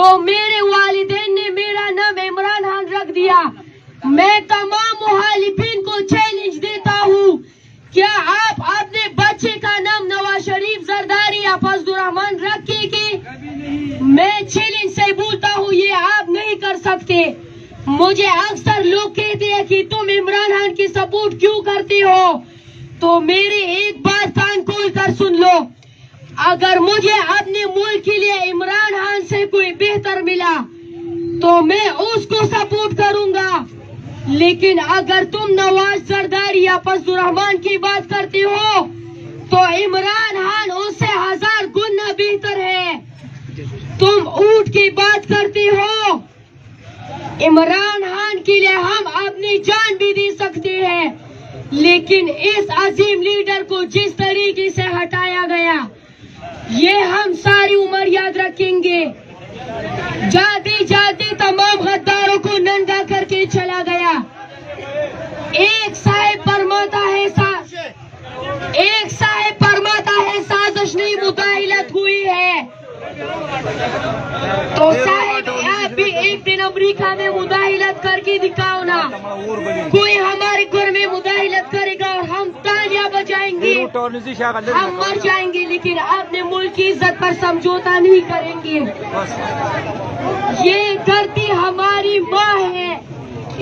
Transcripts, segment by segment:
तो मेरे वालिदैन ने मेरा नाम इमरान खान रख दिया। मैं तमाम मुखालिफिन को चैलेंज देता हूँ, क्या आप अपने बच्चे का नाम नवाज शरीफ जरदारी या फजलुर रहमान रखेंगे? मैं चैलेंज से बोलता हूँ, ये आप नहीं कर सकते। मुझे अक्सर लोग कहते हैं कि तुम इमरान खान की सपोर्ट क्यों करते हो, तो मेरी एक बात कान खोल कर सुन लो। अगर मुझे अपने मुल्क के लिए इमरान खान से कोई बेहतर मिला तो मैं उसको सपोर्ट करूंगा, लेकिन अगर तुम नवाज जरदारी या फजलुर रहमान की बात करते हो तो इमरान खान उससे 1000 गुना बेहतर है। तुम ऊंट की बात करते हो, इमरान खान के लिए हम अपनी जान भी दे सकते हैं, लेकिन इस अजीम लीडर को जिस तरीके से हटाया गया ये हम सारी उम्र याद रखेंगे। जाते जाते तमाम गद्दारों को नंगा करके चला गया। एक साहिब फरमाता है साजिश नहीं मुदाहिलत हुई है, तो साहिब आप भी एक दिन अमेरिका में मुदाहिलत करके दिखाओ ना। कोई हमारे घर में मुदाहिलत करेगा और हम तालियां बजाएंगे, हम मर जाएंगे, लेकिन अपने मुल्क की इज्जत पर समझौता नहीं करेंगे। ये धरती हमारी माँ है,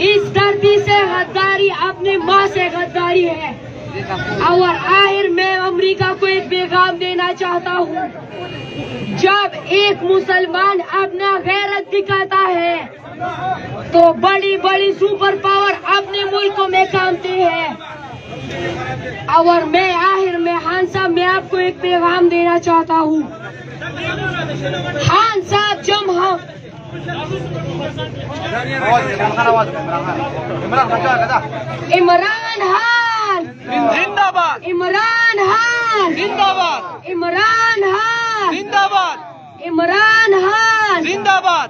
इस धरती से गद्दारी अपने माँ से गद्दारी है। और आखिर मैं अमेरिका को एक पैगाम देना चाहता हूँ, जब एक मुसलमान अपना गैरत दिखाता है तो बड़ी बड़ी सुपर पावर अपने मुल्कों में कामते हैं। और मैं आखिर में खान साहब मैं आपको एक पैगाम देना चाहता हूँ। खान साहब जब हम इमरान खान जिंदाबाद, इमरान खान जिंदाबाद, इमरान खान जिंदाबाद, इमरान खान जिंदाबाद।